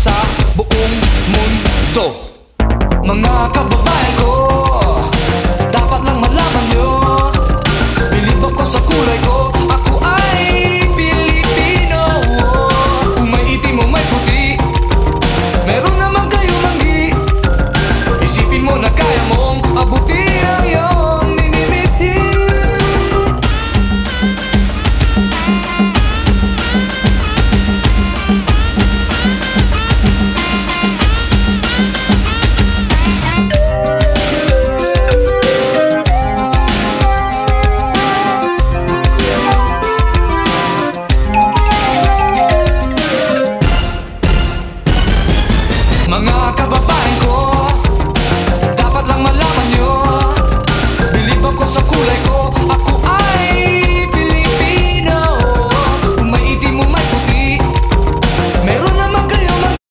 sa buong mundo. Mga kababayan ko, dapat lang malaman nyo, bilib ako sa kulay ko, ako ay Pilipino. Kung may itim o may puti, meron naman kayo manggi. Isipin mo na kaya mong abuti ang iyong minimithi. Mga kababayan